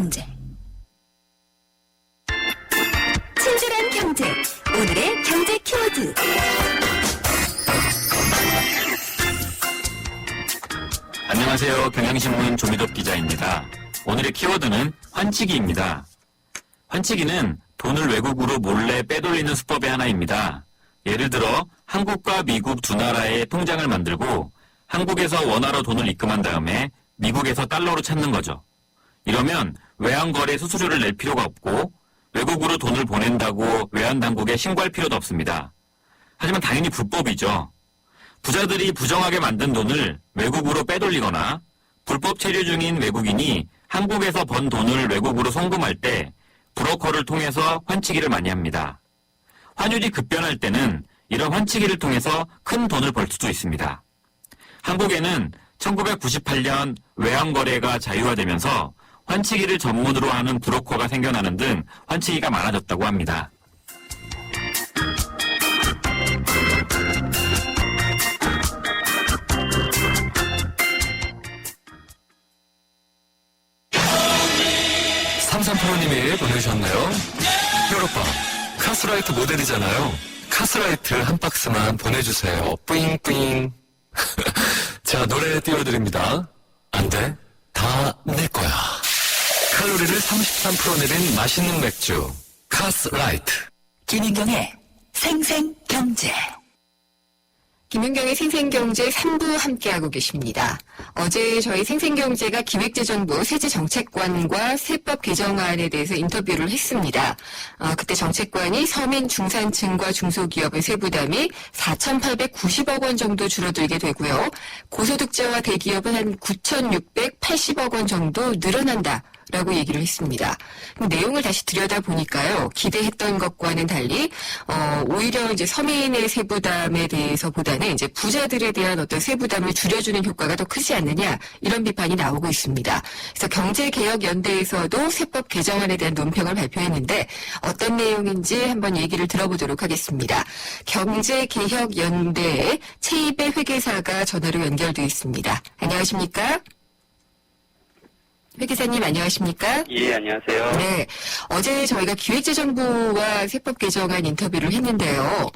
경제. 친절한 경제. 오늘의 경제 키워드. 안녕하세요. 경향신문 조미덕 기자입니다. 오늘의 키워드는 환치기입니다. 환치기는 돈을 외국으로 몰래 빼돌리는 수법의 하나입니다. 예를 들어 한국과 미국 두 나라의 통장을 만들고 한국에서 원화로 돈을 입금한 다음에 미국에서 달러로 찾는 거죠. 이러면 외환거래 수수료를 낼 필요가 없고 외국으로 돈을 보낸다고 외환당국에 신고할 필요도 없습니다. 하지만 당연히 불법이죠. 부자들이 부정하게 만든 돈을 외국으로 빼돌리거나 불법 체류 중인 외국인이 한국에서 번 돈을 외국으로 송금할 때 브로커를 통해서 환치기를 많이 합니다. 환율이 급변할 때는 이런 환치기를 통해서 큰 돈을 벌 수도 있습니다. 한국에는 1998년 외환거래가 자유화되면서 환치기를 전문으로 하는 브로커가 생겨나는 등 환치기가 많아졌다고 합니다. 삼삼프로님이 보내주셨네요. 히어로빠, 카스라이트 모델이잖아요. 카스라이트 한 박스만 보내주세요. 뿌잉뿌잉. 자, 노래 띄워드립니다. 안 돼. 다 내 거야. 칼로리를 33% 내린 맛있는 맥주. 카스라이트. 김윤경의 생생경제. 김윤경의 생생경제 3부 함께하고 계십니다. 어제 저희 생생경제가 기획재정부 세제정책관과 세법 개정안에 대해서 인터뷰를 했습니다. 그때 정책관이 서민 중산층과 중소기업의 세부담이 4,890억 원 정도 줄어들게 되고요. 고소득자와 대기업은 한 9,680억 원 정도 늘어난다. 라고 얘기를 했습니다. 내용을 다시 들여다보니까요, 기대했던 것과는 달리, 오히려 이제 서민의 세부담에 대해서보다는 이제 부자들에 대한 어떤 세부담을 줄여주는 효과가 더 크지 않느냐, 이런 비판이 나오고 있습니다. 그래서 경제개혁연대에서도 세법 개정안에 대한 논평을 발표했는데, 어떤 내용인지 한번 얘기를 들어보도록 하겠습니다. 경제개혁연대의 최입의 회계사가 전화로 연결되어 있습니다. 안녕하십니까? 회계사님 안녕하십니까? 예, 안녕하세요. 네, 어제 저희가 기획재정부와 세법 개정안 인터뷰를 했는데요.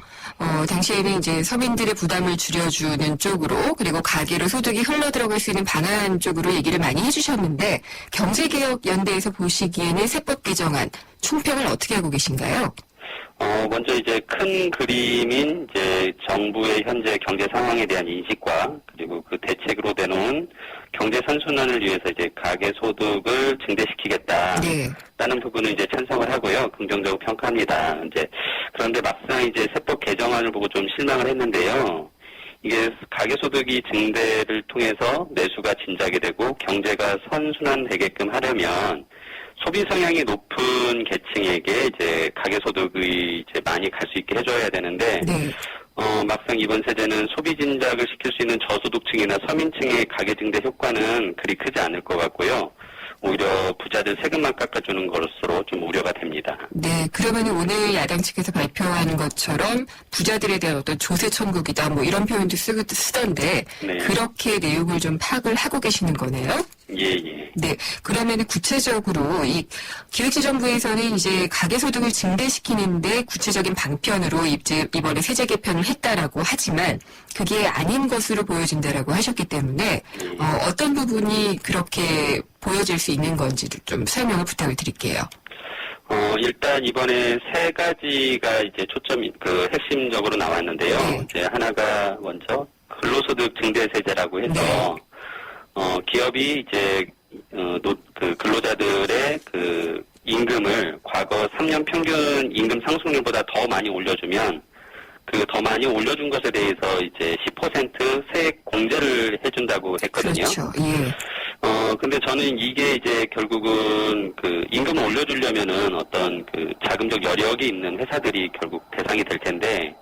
당시에는 이제 서민들의 부담을 줄여주는 쪽으로 그리고 가계로 소득이 흘러들어갈 수 있는 방안 쪽으로 얘기를 많이 해주셨는데 경제개혁연대에서 보시기에는 세법 개정안 총평을 어떻게 하고 계신가요? 먼저 이제 큰 그림인 이제 정부의 현재 경제 상황에 대한 인식과 그리고 그 대책으로 내놓은 경제 선순환을 위해서 이제 가계 소득을 증대시키겠다라는 부분은 이제 찬성을 하고요. 긍정적으로 평가합니다. 이제 그런데 막상 이제 세법 개정안을 보고 좀 실망을 했는데요. 이게 가계 소득이 증대를 통해서 내수가 진작이 되고 경제가 선순환되게끔 하려면 소비 성향이 높은 계층에게 이제 가계 소득이 이제 많이 갈 수 있게 해줘야 되는데, 네. 막상 이번 세제는 소비 진작을 시킬 수 있는 저소득층이나 서민층의 가계 증대 효과는 그리 크지 않을 것 같고요. 오히려 부자들 세금만 깎아주는 것으로 좀 우려가 됩니다. 네, 그러면 오늘 야당 측에서 발표하는 것처럼 부자들에 대한 어떤 조세 천국이다 뭐 이런 표현도 쓰던데 네. 그렇게 내용을 좀 파악을 하고 계시는 거네요? 예. 네, 그러면 구체적으로 이 기획재정부에서는 이제 가계소득을 증대시키는데 구체적인 방편으로 이제 이번에 세제 개편을 했다라고 하지만 그게 아닌 것으로 보여진다라고 하셨기 때문에 어떤 부분이 그렇게 보여질 수 있는 건지를 좀 설명을 부탁을 드릴게요. 일단 이번에 세 가지가 이제 핵심적으로 나왔는데요. 네. 이제 하나가 먼저 근로소득 증대세제라고 해서 네. 기업이 이제 근로자들의 그 임금을 과거 3년 평균 임금 상승률보다 더 많이 올려주면 그 더 많이 올려준 것에 대해서 이제 10% 세액 공제를 해준다고 했거든요. 그렇죠. 예. 근데 저는 이게 이제 결국은 그 임금을 올려주려면은 어떤 그 자금적 여력이 있는 회사들이 결국 대상이 될 텐데,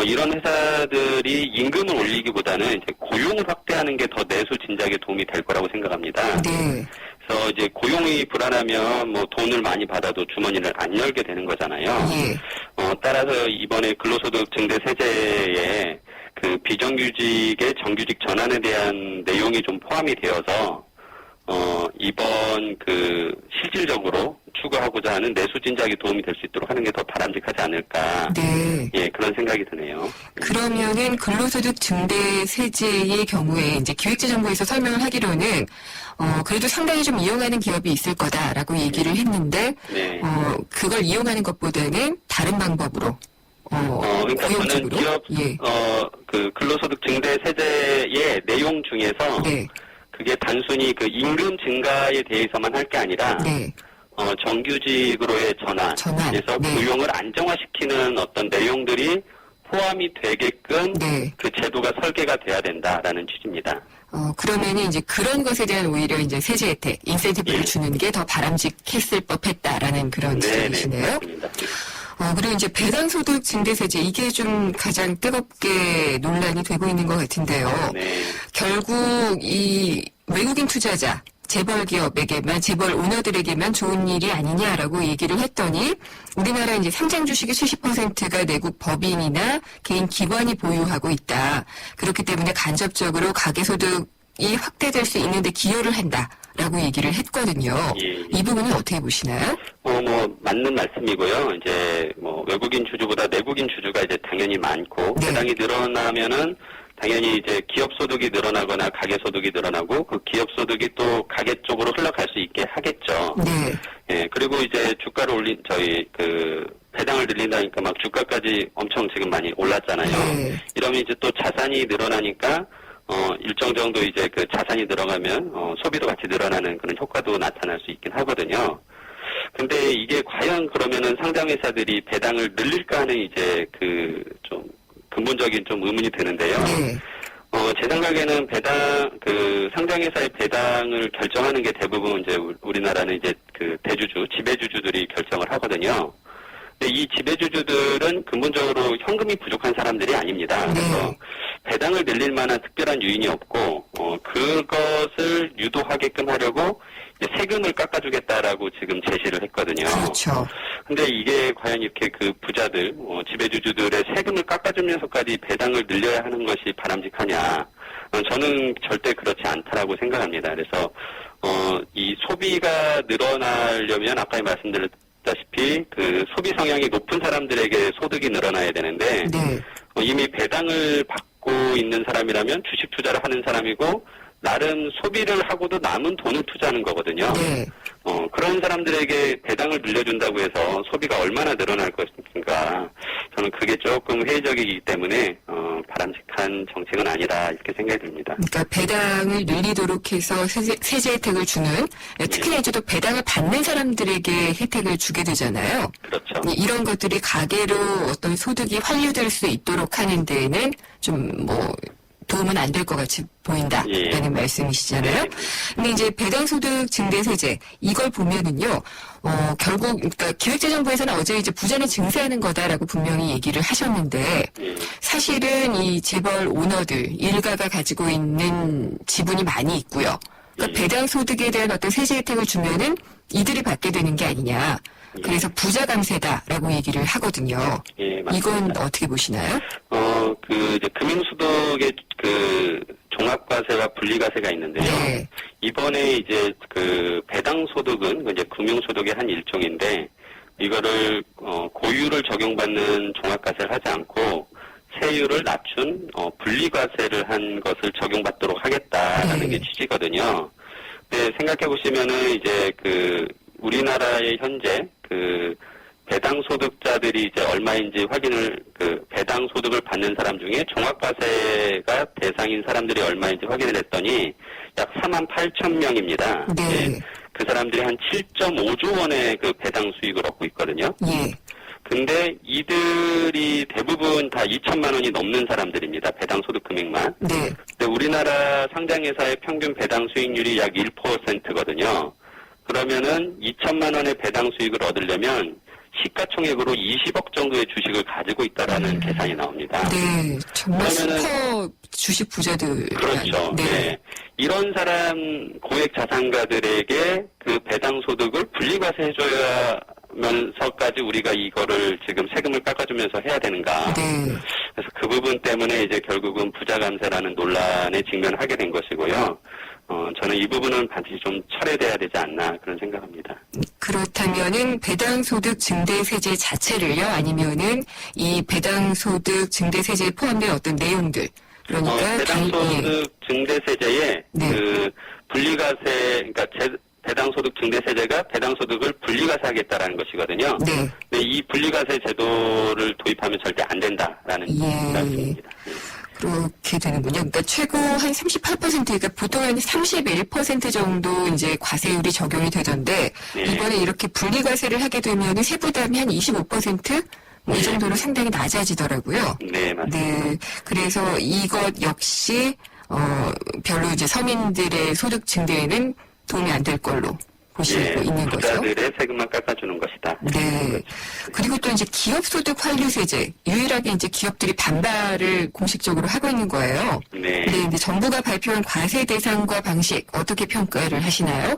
이런 회사들이 임금을 올리기보다는 이제 고용을 확대하는 게 더 내수 진작에 도움이 될 거라고 생각합니다. 네. 그래서 이제 고용이 불안하면 뭐 돈을 많이 받아도 주머니를 안 열게 되는 거잖아요. 예. 따라서 이번에 근로소득 증대 세제에 그 비정규직의 정규직 전환에 대한 내용이 좀 포함이 되어서 이번 그 실질적으로 추구하고자 하는 내수 진작에 도움이 될 수 있도록 하는 게 더 바람직하지 않을까. 네. 예, 그런 생각이 드네요. 그러면은 근로소득 증대 세제의 경우에 이제 기획재정부에서 설명을 하기로는 그래도 상당히 좀 이용하는 기업이 있을 거다라고 얘기를 했는데 네. 그걸 이용하는 것보다는 다른 방법으로 그러니까 저는 고용적으로 기업, 예. 그 근로소득 증대 세제의 내용 중에서 네. 그게 단순히 그 임금 증가에 대해서만 할 게 아니라 네. 정규직으로의 전환, 그래서 네. 고용을 안정화시키는 어떤 내용들이 포함이 되게끔 네. 그 제도가 설계가 돼야 된다라는 취지입니다. 그러면은 이제 그런 것에 대한 오히려 이제 세제 혜택, 인센티브를 예. 주는 게 더 바람직했을 법했다라는 그런 지적이시네요. 맞습니다. 그리고 이제 배당소득 증대세제 이게 좀 가장 뜨겁게 논란이 되고 있는 것 같은데요. 네. 결국 이 외국인 투자자 재벌 기업에게만 재벌 오너들에게만 좋은 일이 아니냐라고 얘기를 했더니 우리나라 이제 상장 주식의 70%가 내국 법인이나 개인 기관이 보유하고 있다. 그렇기 때문에 간접적으로 가계소득이 확대될 수 있는데 기여를 한다라고 얘기를 했거든요. 예. 이 부분은 어떻게 보시나요? 맞는 말씀이고요. 이제 외국인 주주보다 내국인 주주가 이제 당연히 많고 네. 배당이 늘어나면은 당연히 이제 기업 소득이 늘어나거나 가계 소득이 늘어나고 그 기업 소득이 또 가계 쪽으로 흘러갈 수 있게 하겠죠. 네. 예, 그리고 이제 주가를 배당을 늘린다니까 막 주가까지 엄청 지금 많이 올랐잖아요. 네. 이러면 이제 또 자산이 늘어나니까 일정 정도 이제 그 자산이 늘어가면 소비도 같이 늘어나는 그런 효과도 나타날 수 있긴 하거든요. 근데 이게 과연 그러면은 상장 회사들이 배당을 늘릴까 하는 이제 그 좀 근본적인 좀 의문이 드는데요. 네. 제 생각에는 상장 회사의 배당을 결정하는 게 대부분 이제 우리나라는 이제 그 대주주, 지배주주들이 결정을 하거든요. 근데 이 지배주주들은 근본적으로 현금이 부족한 사람들이 아닙니다. 그래서 배당을 늘릴 만한 특별한 요인이 없고, 그것을 유도하게끔 하려고 이제 세금을 깎아주겠다라고 지금 제시를 했거든요. 그렇죠. 근데 이게 과연 이렇게 그 부자들, 지배주주들의 세금을 깎아주면서까지 배당을 늘려야 하는 것이 바람직하냐? 저는 절대 그렇지 않다라고 생각합니다. 그래서, 이 소비가 늘어나려면 아까 말씀드렸다시피 그 소비 성향이 높은 사람들에게 소득이 늘어나야 되는데, 네. 이미 배당을 받고 있는 사람이라면 주식 투자를 하는 사람이고, 나름 소비를 하고도 남은 돈을 투자하는 거거든요. 네. 그런 사람들에게 배당을 늘려준다고 해서 소비가 얼마나 늘어날 것인가. 저는 그게 조금 회의적이기 때문에, 바람직한 정책은 아니라 이렇게 생각이 듭니다. 그러니까 배당을 늘리도록 해서 세제 혜택을 주는 특히나 이제 또 배당을 받는 사람들에게 혜택을 주게 되잖아요. 그렇죠. 이런 것들이 가계로 어떤 소득이 환류될 수 있도록 하는 데에는 좀 도움은 안 될 것 같이 보인다라는 예. 말씀이시잖아요. 네. 근데 이제 배당소득 증대세제 이걸 보면은요, 결국 그러니까 기획재정부에서는 어제 이제 부자는 증세하는 거다라고 분명히 얘기를 하셨는데 예. 사실은 이 재벌 오너들 일가가 가지고 있는 지분이 많이 있고요. 그러니까 예. 배당소득에 대한 어떤 세제 혜택을 주면은 이들이 받게 되는 게 아니냐. 그래서 부자 감세다라고 얘기를 하거든요. 예, 맞습니다. 이건 어떻게 보시나요? 이제 금융소득의 그 종합과세와 분리과세가 있는데요. 네. 이번에 이제 그 배당소득은 이제 금융소득의 한 일종인데, 이거를, 고유를 적용받는 종합과세를 하지 않고, 세율을 낮춘, 분리과세를 한 것을 적용받도록 하겠다라는 네. 게 취지거든요. 근데 생각해보시면은 이제 우리나라의 현재 배당 소득자들이 이제 얼마인지 배당 소득을 받는 사람 중에 종합과세가 대상인 사람들이 얼마인지 확인을 했더니 약 48,000명입니다. 네. 그 사람들이 한 7.5조 원의 그 배당 수익을 얻고 있거든요. 예. 근데 이들이 대부분 다 2천만 원이 넘는 사람들입니다. 배당 소득 금액만. 네. 근데 우리나라 상장회사의 평균 배당 수익률이 약 1%거든요. 그러면은 2천만 원의 배당 수익을 얻으려면 시가총액으로 20억 정도의 주식을 가지고 있다라는 계산이 나옵니다. 네. 정말 그러면은- 슈퍼 주식 부자들. 그렇죠. 네. 이런 사람 고액 자산가들에게 그 배당 소득을 분리과세 해줘야면서까지 우리가 이거를 지금 세금을 깎아주면서 해야 되는가. 네. 그래서 그 부분 때문에 이제 결국은 부자 감세라는 논란에 직면하게 된 것이고요. 저는 이 부분은 반드시 좀 철회돼야 되지 않나 그런 생각합니다. 그렇다면은 배당소득 증대세제 자체를요, 아니면은 이 배당소득 증대세제에 포함된 어떤 내용들, 그러니까 배당소득 증대세제에 네. 그 분리과세, 그러니까 배당소득 증대세제가 배당소득을 분리과세하겠다라는 것이거든요. 네. 근데 이 분리과세 제도를 도입하면 절대 안 된다라는 예. 말씀입니다. 그렇게 되는군요. 그러니까 최고 한 38%, 그러니까 보통 한 31% 정도 이제 과세율이 적용이 되던데, 네. 이번에 이렇게 분리과세를 하게 되면 세부담이 한 25%? 뭐 이 정도로 상당히 낮아지더라고요. 네, 맞습니다. 네. 그래서 이것 역시, 별로 이제 서민들의 소득 증대에는 도움이 안 될 걸로 보시고 예, 있는 거죠. 부자들의 세금만 깎아주는 것이다. 네. 그리고 또 이제 기업소득 환류세제, 유일하게 이제 기업들이 반발을 공식적으로 하고 있는 거예요. 네. 네, 이제 정부가 발표한 과세 대상과 방식 어떻게 평가를 하시나요?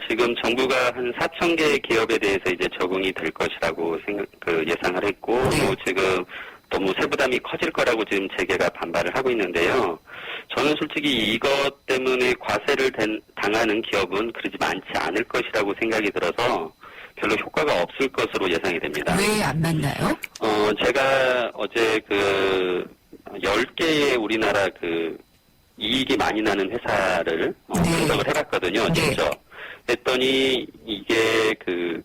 지금 정부가 한 4,000개의 기업에 대해서 이제 적용이 될 것이라고 예상을 했고, 네. 또 지금 너무 세부담이 커질 거라고 지금 재계가 반발을 하고 있는데요. 저는 솔직히 이것 때문에 과세를 당하는 기업은 그러지 많지 않을 것이라고 생각이 들어서 별로 효과가 없을 것으로 예상이 됩니다. 왜 안 맞나요? 제가 어제 10개의 우리나라 이익이 많이 나는 회사를 네. 분석을 해봤거든요, 네. 직접. 했더니 이게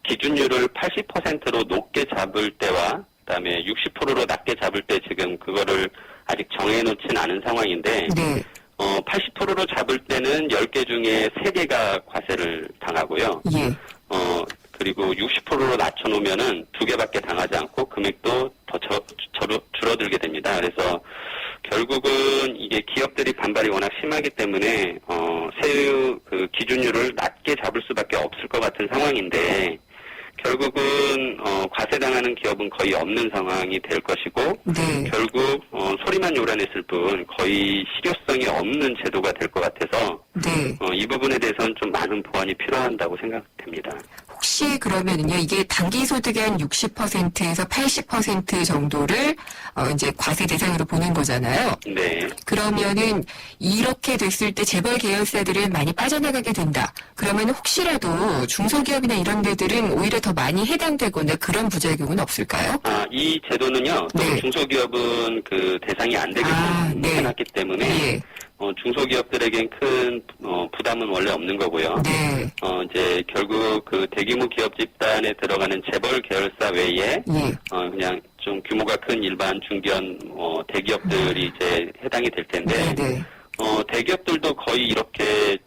기준율을 80%로 높게 잡을 때와 그다음에 60%로 낮게 잡을 때 지금 그거를 아직 정해놓진 않은 상황인데, 네. 80%로 잡을 때는 10개 중에 3개가 과세를 당하고요. 예. 그리고 60%로 낮춰놓으면은 2개밖에 당하지 않고 금액도 더 줄어들게 됩니다. 그래서 결국은 이게 기업들이 반발이 워낙 심하기 때문에 세율 기준율을 낮게 잡을 수밖에 없을 것 같은 상황인데, 결국은 과세당하는 기업은 거의 없는 상황이 될 것이고, 네. 결국 소리만 요란했을 뿐 거의 실효성이 없는 제도가 될 것 같아서 네. 이 부분에 대해서는 좀 많은 보완이 필요한다고 생각됩니다. 혹시 그러면은요, 이게 단기 소득의 한 60%에서 80% 정도를 이제 과세 대상으로 보는 거잖아요. 네. 그러면은 이렇게 됐을 때 재벌 계열사들은 많이 빠져나가게 된다. 그러면 혹시라도 중소기업이나 이런 데들은 오히려 더 많이 해당되거나 그런 부작용은 없을까요? 이 제도는요, 또 네. 중소기업은 대상이 안 되게끔 네. 해놨기 때문에 예. 중소기업들에겐 큰 부담은 원래 없는 거고요. 네. 이제 결국 대규모 기업 집단에 들어가는 재벌 계열사 외에 예. 그냥 좀 규모가 큰 일반 중견 대기업들이 이제 해당이 될 텐데, 네. 대기업들도 거의 이렇게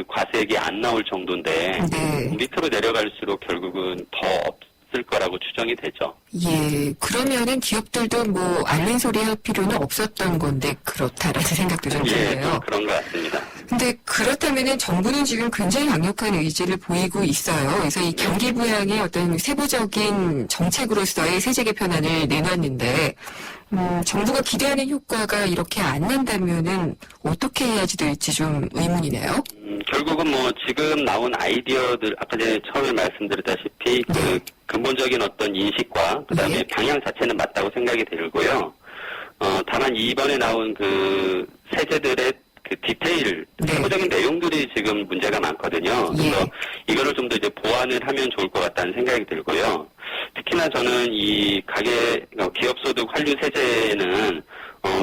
과세액이 안 나올 정도인데, 네. 밑으로 내려갈수록 결국은 더 없을 거라고 추정이 되죠. 예. 그러면은 기업들도 뭐 앓는 소리 할 필요는 없었던 건데 그렇다라는 생각도 좀 예, 드네요. 좀 그런 것 같습니다. 근데 그렇다면은 정부는 지금 굉장히 강력한 의지를 보이고 있어요. 그래서 이 경기 부양의 어떤 세부적인 정책으로서의 세제 개편안을 내놨는데, 정부가 기대하는 효과가 이렇게 안 난다면은 어떻게 해야지 될지 좀 의문이네요. 결국은 지금 나온 아이디어들, 아까 전에 처음에 말씀드렸다시피 네. 근본적인 어떤 인식과 그다음에 네. 방향 자체는 맞다고 생각이 들고요. 다만 이번에 나온 세제들의 디테일, 네. 세부적인 내용들이 지금 문제가 많거든요. 그래서 예. 이거를 좀 더 이제 보완을 하면 좋을 것 같다는 생각이 들고요. 특히나 저는 이 기업소득 환류 세제는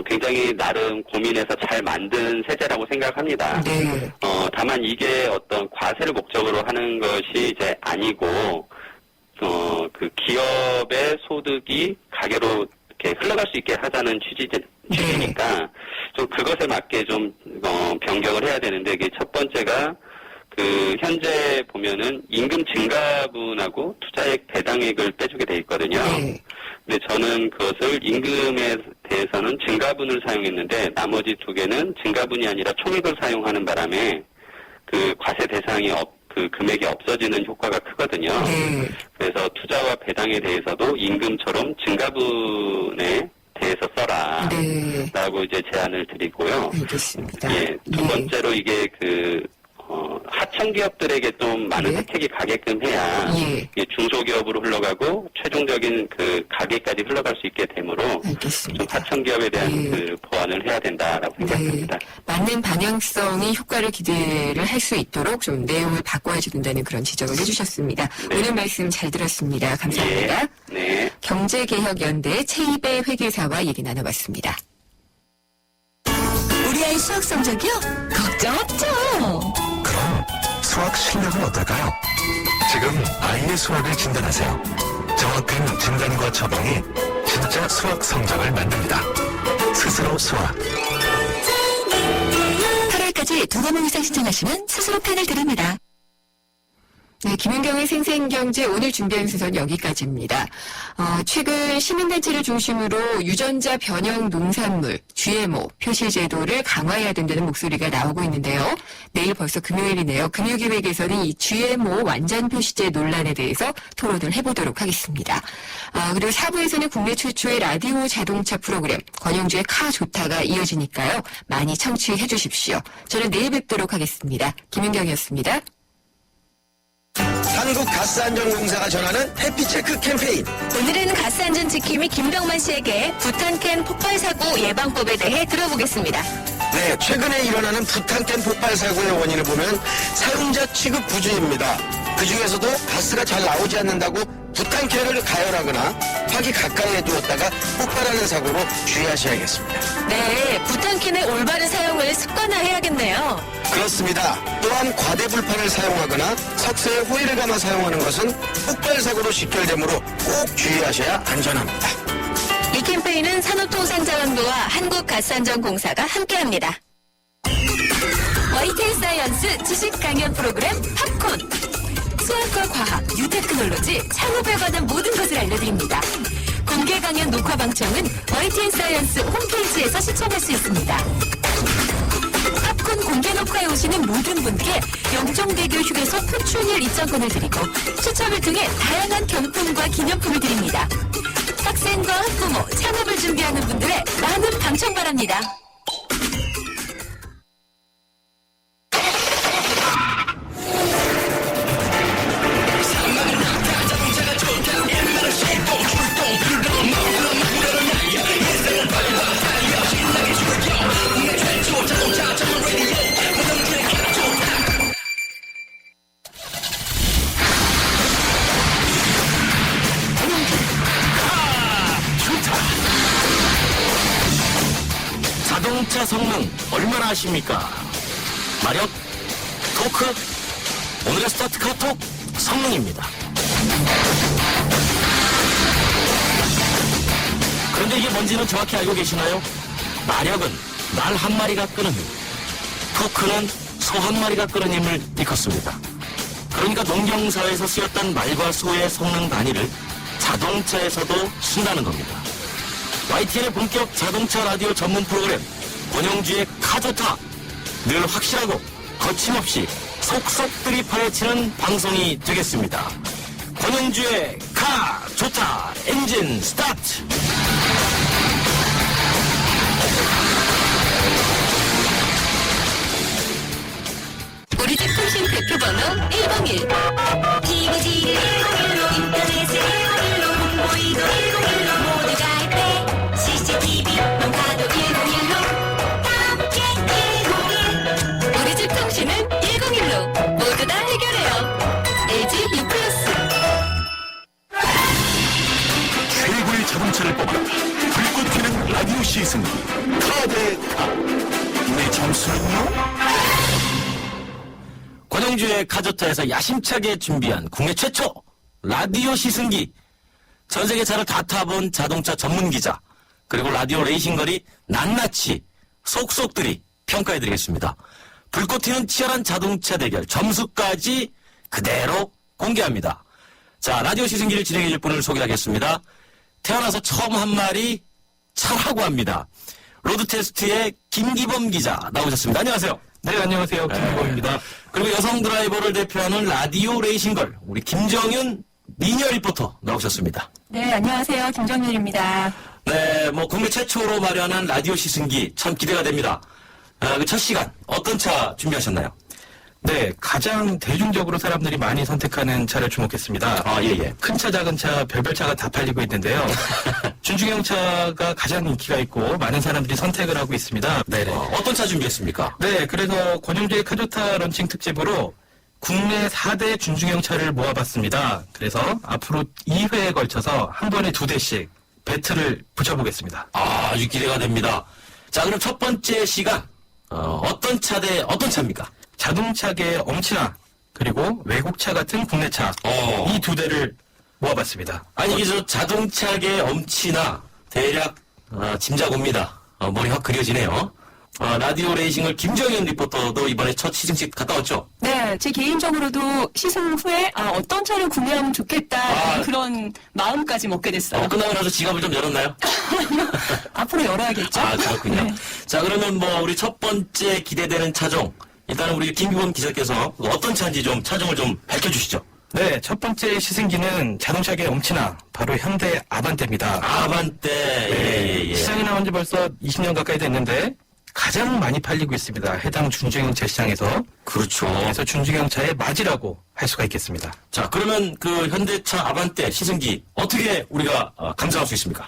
굉장히 나름 고민해서 잘 만든 세제라고 생각합니다. 네. 다만 이게 어떤 과세를 목적으로 하는 것이 이제 아니고, 기업의 소득이 가계로 이렇게 흘러갈 수 있게 하자는 취지니까, 좀 그것에 맞게 좀, 변경을 해야 되는데, 이게 첫 번째가, 현재 보면은 임금 증가분하고 투자액 배당액을 빼주게 돼 있거든요. 네. 근데 저는 그것을 임금에 대해서는 증가분을 사용했는데, 나머지 2개는 증가분이 아니라 총액을 사용하는 바람에, 과세 대상이 금액이 없어지는 효과가 크거든요. 네. 그래서 투자와 배당에 대해서도 임금처럼 증가분에 대해서 써라. 네. 라고 이제 제안을 드리고요. 알겠습니다. 예, 두 번째로 이게 하청 기업들에게 좀 많은 예. 혜택이 가게끔 해야 예. 이게 중소기업으로 흘러가고 최종적인 그 가게까지 흘러갈 수 있게 되므로 좀 알겠습니다. 하청 기업에 대한 예. 그 보완을 해야 된다라고 생각합니다. 맞는 방향성이 효과를 기대를 할 수 있도록 좀 내용을 바꿔야지 된다는 그런 지적을 해주셨습니다. 오늘 말씀 잘 들었습니다. 감사합니다. 네. 경제개혁연대 최이배 회계사와 얘기 나눠봤습니다. 우리 아이 수학 성적이요? 걱정 없죠. 그럼 수학 실력은 어떨까요? 지금 아이의 수학을 진단하세요. 정확한 진단과 처방이 진짜 수학 성적을 만듭니다. 스스로 수학. 8월까지 2과목 이상 신청하시면 스스로 펜을 드립니다. 네, 김은경의 생생경제 오늘 준비한 순서는 여기까지입니다. 최근 시민단체를 중심으로 유전자 변형 농산물, GMO 표시 제도를 강화해야 된다는 목소리가 나오고 있는데요. 내일 벌써 금요일이네요. 금요기획에서는 이 GMO 완전 표시제 논란에 대해서 토론을 해보도록 하겠습니다. 그리고 4부에서는 국내 최초의 라디오 자동차 프로그램 권영주의 카 좋다가 이어지니까요. 많이 청취해 주십시오. 저는 내일 뵙도록 하겠습니다. 김은경이었습니다. 한국가스안전공사가 전하는 해피체크 캠페인. 오늘은 가스안전 지킴이 김병만 씨에게 부탄캔 폭발사고 예방법에 대해 들어보겠습니다. 네, 최근에 일어나는 부탄캔 폭발 사고의 원인을 보면 사용자 취급 부주의입니다. 그 중에서도 가스가 잘 나오지 않는다고 부탄캔을 가열하거나 화기 가까이에 두었다가 폭발하는 사고로 주의하셔야겠습니다. 네, 부탄캔의 올바른 사용을 습관화해야겠네요. 그렇습니다. 또한 과대불판을 사용하거나 석쇠에 호일을 감아 사용하는 것은 폭발 사고로 직결되므로 꼭 주의하셔야 안전합니다. 이 캠페인은 산업통상자원부와 한국가스안전공사가 함께합니다. YTN 사이언스 지식 강연 프로그램 팝콘. 수학과 과학, 뉴테크놀로지, 창업에 관한 모든 것을 알려드립니다. 공개 강연 녹화 방청은 YTN 사이언스 홈페이지에서 시청할 수 있습니다. 팝콘 공개 녹화에 오시는 모든 분께 영종대교 휴게소 표준일 입장권을 드리고 추첨을 통해 다양한 경품과 기념품을 드립니다. 학생과 학부모, 창업을 준비하는 분들의 많은 방청 바랍니다. 자동차 성능 얼마나 아십니까? 마력, 토크, 오늘의 스타트 카톡 성능입니다. 그런데 이게 뭔지는 정확히 알고 계시나요? 마력은 말 한 마리가 끄는 힘, 토크는 소 한 마리가 끄는 힘을 일컫습니다. 그러니까 농경사에서 쓰였던 말과 소의 성능 단위를 자동차에서도 쓴다는 겁니다. YTN의 본격 자동차 라디오 전문 프로그램 권영주의 카조타, 늘 확실하고 거침없이 속속들이 파헤치는 방송이 되겠습니다. 권영주의 카조타 엔진 스타트. 우리 집 통신 대표번호 101. TVG 101로 인터넷을 101로 홍보이도 101로 모두 가입해 CCTV 농가도 101로 함께 101. 우리 집 통신은 101로 모두 다 해결해요. LG U+. 최고의 자동차를 뽑아 불꽃 튀는 라디오 시승 카드카. 내 점수는요? 권영주의 카조타에서 야심차게 준비한 국내 최초 라디오 시승기. 전 세계 차를 다 타본 자동차 전문 기자, 그리고 라디오 레이싱거리 낱낱이 속속들이 평가해드리겠습니다. 불꽃 튀는 치열한 자동차 대결 점수까지 그대로 공개합니다. 자, 라디오 시승기를 진행해줄 분을 소개하겠습니다. 태어나서 처음 한 말이 차라고 합니다. 로드테스트의 김기범 기자 나오셨습니다. 안녕하세요. 네, 안녕하세요. 김기범입니다. 그리고 여성 드라이버를 대표하는 라디오 레이싱걸 우리 김정윤 미녀 리포터 나오셨습니다. 네, 안녕하세요. 김정윤입니다. 네, 뭐 국내 최초로 마련한 라디오 시승기 참 기대가 됩니다. 그 첫 시간 어떤 차 준비하셨나요? 네, 가장 대중적으로 사람들이 많이 선택하는 차를 주목했습니다. 아, 예, 예. 큰 차, 작은 차, 별별 차가 다 팔리고 있는데요. 준중형 차가 가장 인기가 있고 많은 사람들이 선택을 하고 있습니다. 네네. 어떤 차 준비했습니까? 네, 그래서 권영주의 카조타 런칭 특집으로 국내 4대 준중형 차를 모아봤습니다. 그래서 앞으로 2회에 걸쳐서 한 번에 2대씩 배틀을 붙여보겠습니다. 아, 아주 기대가 됩니다. 자, 그럼 첫 번째 시간, 어떤 차 대 어떤 차입니까? 자동차계의 엄친아, 그리고 외국차 같은 국내차, 이 2대를 모아봤습니다. 아니, 이게 저 자동차계 엄치나 대략, 짐작 옵니다. 머리 확 그려지네요. 라디오 레이싱을 김정현 리포터도 이번에 첫 시승식 갔다 왔죠? 네, 제 개인적으로도 시승 후에 어떤 차를 구매하면 좋겠다 그런 마음까지 먹게 됐어요. 끝나고 나서 지갑을 좀 열었나요? 앞으로 열어야겠죠? 아, 그렇군요. 네. 자, 그러면 뭐 우리 첫 번째 기대되는 차종, 일단은 우리 김규범 기자께서 어떤 차인지 좀 차종을 좀 밝혀주시죠. 네, 첫 번째 시승기는 자동차계의 엄친아, 바로 현대 아반떼입니다. 아반떼, 예. 시장에 나온 지 벌써 20년 가까이 됐는데 가장 많이 팔리고 있습니다. 해당 준중형 차 시장에서. 그렇죠. 그래서 준중형 차의 맞이라고 할 수가 있겠습니다. 자, 그러면 그 현대차 아반떼 시승기 어떻게 우리가 감상할 수 있습니까?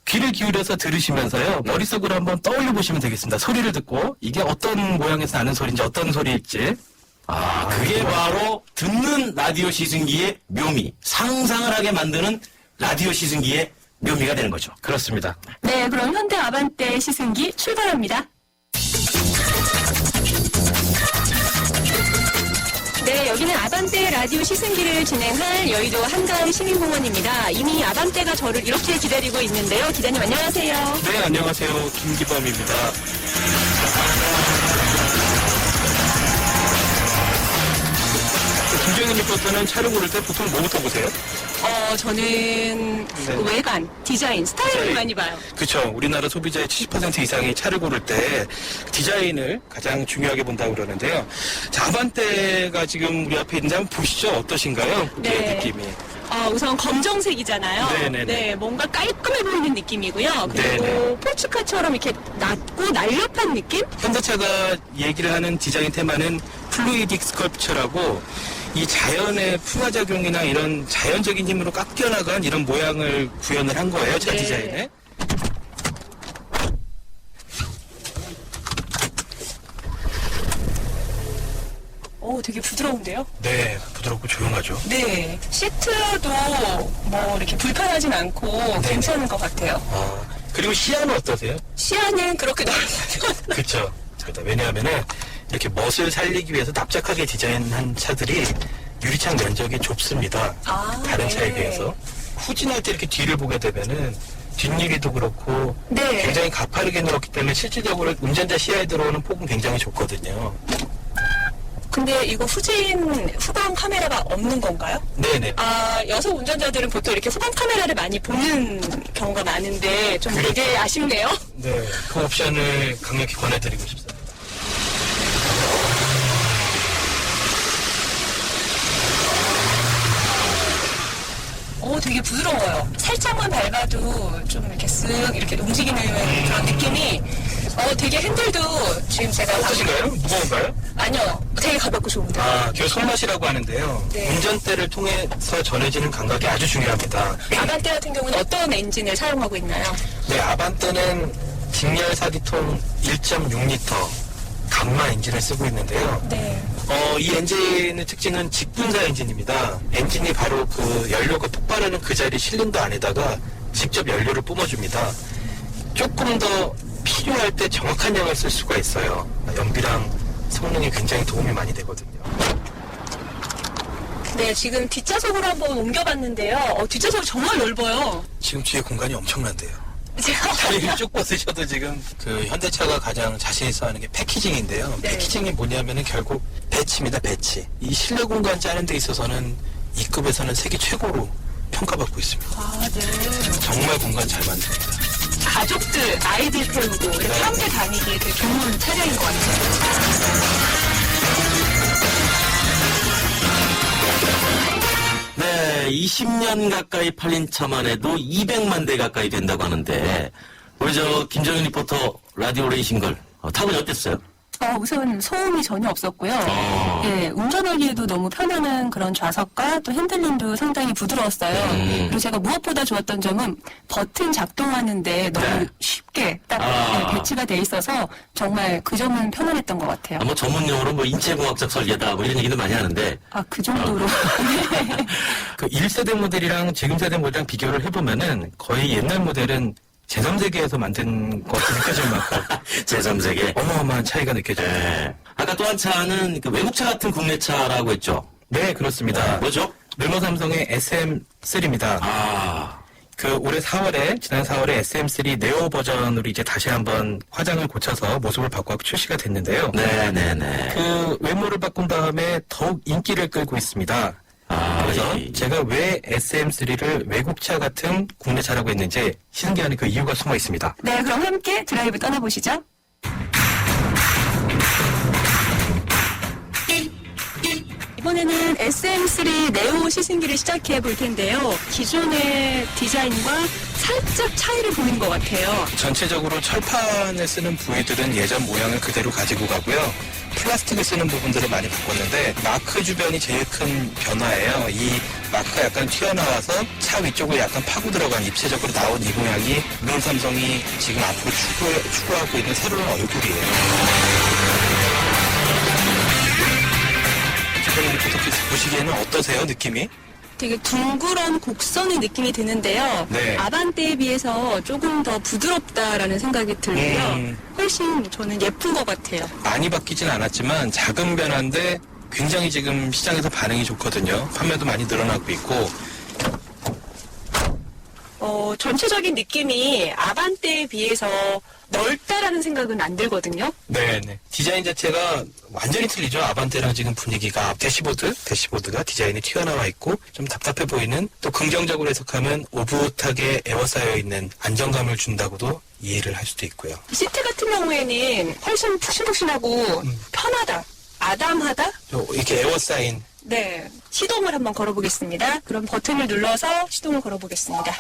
귀를 기울여서 들으시면서요. 머릿속으로 한번 떠올려 보시면 되겠습니다. 소리를 듣고 이게 어떤 모양에서 나는 소리인지 어떤 소리일지. 그게 바로 듣는 라디오 시승기의 묘미, 상상을 하게 만드는 라디오 시승기의 묘미가 되는 거죠. 그렇습니다. 네, 그럼 현대 아반떼 시승기 출발합니다. 네, 여기는 아반떼 라디오 시승기를 진행할 여의도 한강 시민공원입니다. 이미 아반떼가 저를 이렇게 기다리고 있는데요. 기자님 안녕하세요. 네, 안녕하세요. 김기범입니다. 김정현 리포터는 차를 고를 때 보통 뭐부터 보세요? 저는 외관, 디자인, 스타일을 많이 봐요. 그렇죠. 우리나라 소비자의 70% 이상이 차를 고를 때 디자인을 가장 중요하게 본다고 그러는데요. 자, 아반떼가 지금 우리 앞에 있는지 한번 보시죠. 어떠신가요? 그게 네. 느낌이. 우선 검정색이잖아요. 네네네. 네, 뭔가 깔끔해 보이는 느낌이고요. 그리고 네네. 포츠카처럼 이렇게 낮고 날렵한 느낌? 현대차가 얘기를 하는 디자인 테마는 플루이딕 스컬프처라고 이 자연의 풍화작용이나 이런 자연적인 힘으로 깎여나간 이런 모양을 구현을 한 거예요. 차 네. 디자인에. 되게 부드러운데요? 네, 부드럽고 조용하죠. 네. 시트도 뭐 이렇게 불편하진 않고 네. 괜찮은 것 같아요. 그리고 시야는 어떠세요? 시야는 그렇게 넓어요. 그렇죠. 왜냐하면은 이렇게 멋을 살리기 위해서 납작하게 디자인한 차들이 유리창 면적이 좁습니다. 다른 네. 차에 비해서. 후진할 때 이렇게 뒤를 보게 되면은 뒷유리도 그렇고 네. 굉장히 가파르게 늘었기 때문에 실질적으로 운전자 시야에 들어오는 폭은 굉장히 좋거든요. 근데 이거 후방 카메라가 없는 건가요? 네네. 여성 운전자들은 보통 이렇게 후방 카메라를 많이 보는 경우가 많은데 좀 그렇죠. 되게 아쉽네요. 네. 그 옵션을 강력히 권해드리고 싶습니다. 되게 부드러워요. 살짝만 밟아도 좀 이렇게 쓱 이렇게 움직이는 그런 느낌이 되게 핸들도 지금 제가 어떠신가요? 무거운가요? 아니요. 되게 가볍고 좋은데. 그게 손맛이라고 하는데요. 네. 운전대를 통해서 전해지는 감각이 아주 중요합니다. 아반떼 같은 경우는 어떤 엔진을 사용하고 있나요? 네, 아반떼는 직렬 4기통 1.6L 감마 엔진을 쓰고 있는데요. 네. 이 엔진의 특징은 직분사 엔진입니다. 엔진이 바로 그 연료가 폭발하는 그 자리 실린더 안에다가 직접 연료를 뿜어줍니다. 조금 더 필요할 때 정확한 양을 쓸 수가 있어요. 연비랑 성능이 굉장히 도움이 많이 되거든요. 네, 지금 뒷좌석으로 한번 옮겨봤는데요. 뒷좌석이 정말 넓어요. 지금 뒤에 공간이 엄청난데요. 제가 다리를 쭉 뻗으셔도 지금 그 현대차가 가장 자신 있어 하는 게 패키징인데요. 네. 패키징이 뭐냐면은 결국 배치입니다, 배치. 이 실내 공간 짜는 데 있어서는 이 급에서는 세계 최고로 평가받고 있습니다. 네. 정말 공간 잘 만듭니다. 가족들, 아이들 태우고 이렇게 네. 함께 다니기에 되게 좋은 차량인 것 같아요. 네, 20년 가까이 팔린 차만 해도 200만 대 가까이 된다고 하는데 우리 김정현 리포터 라디오 레이싱걸 타보니 어땠어요? 우선 소음이 전혀 없었고요. 어. 예, 운전하기에도 너무 편안한 그런 좌석과 또 핸들링도 상당히 부드러웠어요. 그리고 제가 무엇보다 좋았던 점은 버튼 작동하는데 너무 네. 쉽게 딱 아. 배치가 돼 있어서 정말 그 점은 편안했던 것 같아요. 뭐 전문용어로 뭐 인체공학적 설계다 뭐 이런 얘기도 많이 하는데 그 정도로. 그 1세대 모델이랑 지금 세대 모델이랑 비교를 해보면은 거의 옛날 모델은 제3세계에서 만든 것 같이 느껴질 만큼 제3세계. 어마어마한 차이가 느껴져요. 네. 아까 또 한 차는 그 외국차 같은 국내 차라고 했죠. 네, 그렇습니다. 뭐죠? 르노 삼성의 SM3입니다. 아, 그 올해 4월에 지난 4월에 SM3 네오 버전으로 이제 다시 한번 화장을 고쳐서 모습을 바꿔 출시가 됐는데요. 네네네. 그 외모를 바꾼 다음에 더욱 인기를 끌고 있습니다. 그래서 예. 제가 왜 SM3를 외국차 같은 국내 차라고 했는지 시승기하는 그 이유가 숨어 있습니다. 네, 그럼 함께 드라이브 떠나보시죠. 이번에는 SM3 네오 시승기를 시작해 볼 텐데요. 기존의 디자인과 살짝 차이를 보이는 것 같아요. 전체적으로 철판에 쓰는 부위들은 예전 모양을 그대로 가지고 가고요. 플라스틱을 쓰는 부분들을 많이 바꿨는데 마크 주변이 제일 큰 변화예요. 이 마크가 약간 튀어나와서 차 위쪽을 약간 파고 들어간 입체적으로 나온 이 모양이 르노 삼성이 지금 앞으로 추구하고 있는 새로운 얼굴이에요. 지금 이렇게 보시기에는 어떠세요, 느낌이? 되게 둥그런 곡선의 느낌이 드는데요. 네. 아반떼에 비해서 조금 더 부드럽다라는 생각이 들고요. 훨씬 저는 예쁜 것 같아요. 많이 바뀌진 않았지만 작은 변화인데 굉장히 지금 시장에서 반응이 좋거든요. 판매도 많이 늘어나고 있고. 전체적인 느낌이 아반떼에 비해서 넓다라는 생각은 안 들거든요. 네네. 디자인 자체가 완전히 틀리죠. 아반떼랑 지금 분위기가 대시보드가 디자인이 튀어나와 있고 좀 답답해 보이는, 또 긍정적으로 해석하면 오붓하게 에워싸여 있는 안정감을 준다고도 이해를 할 수도 있고요. 시트 같은 경우에는 훨씬 푹신푹신하고 편하다, 아담하다. 이렇게 에워싸인. 네, 시동을 한번 걸어보겠습니다. 그럼 버튼을 눌러서 시동을 걸어보겠습니다.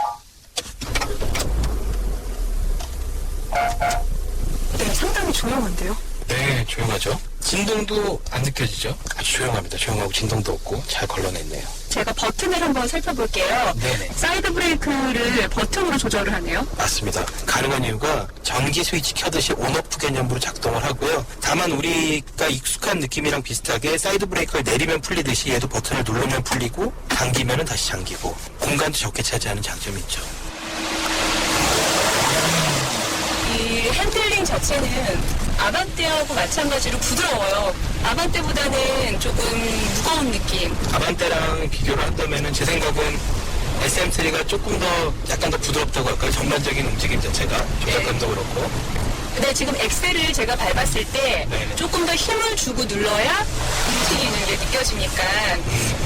네, 상당히 조용한데요? 네, 조용하죠. 진동도 안 느껴지죠. 아주 조용합니다. 조용하고 진동도 없고 잘 걸러냈네요. 제가 버튼을 한번 살펴볼게요. 네네. 사이드 브레이크를 버튼으로 조절을 하네요. 맞습니다. 가능한 이유가 전기 스위치 켜듯이 온오프 개념으로 작동을 하고요. 다만 우리가 익숙한 느낌이랑 비슷하게 사이드 브레이크를 내리면 풀리듯이 얘도 버튼을 누르면 풀리고 당기면 다시 잠기고 공간도 적게 차지하는 장점이 있죠. 이 핸들링 자체는 아반떼하고 마찬가지로 부드러워요. 아반떼보다는 조금 무거운 느낌. 아반떼랑 비교를 한다면은 제 생각은 SM3가 조금 더 약간 더 부드럽다고 할까요? 전반적인 움직임 자체가 조작감도 그렇고. 근데 지금 엑셀을 제가 밟았을 때 네네. 조금 더 힘을 주고 눌러야 움직이는 게 느껴지니까.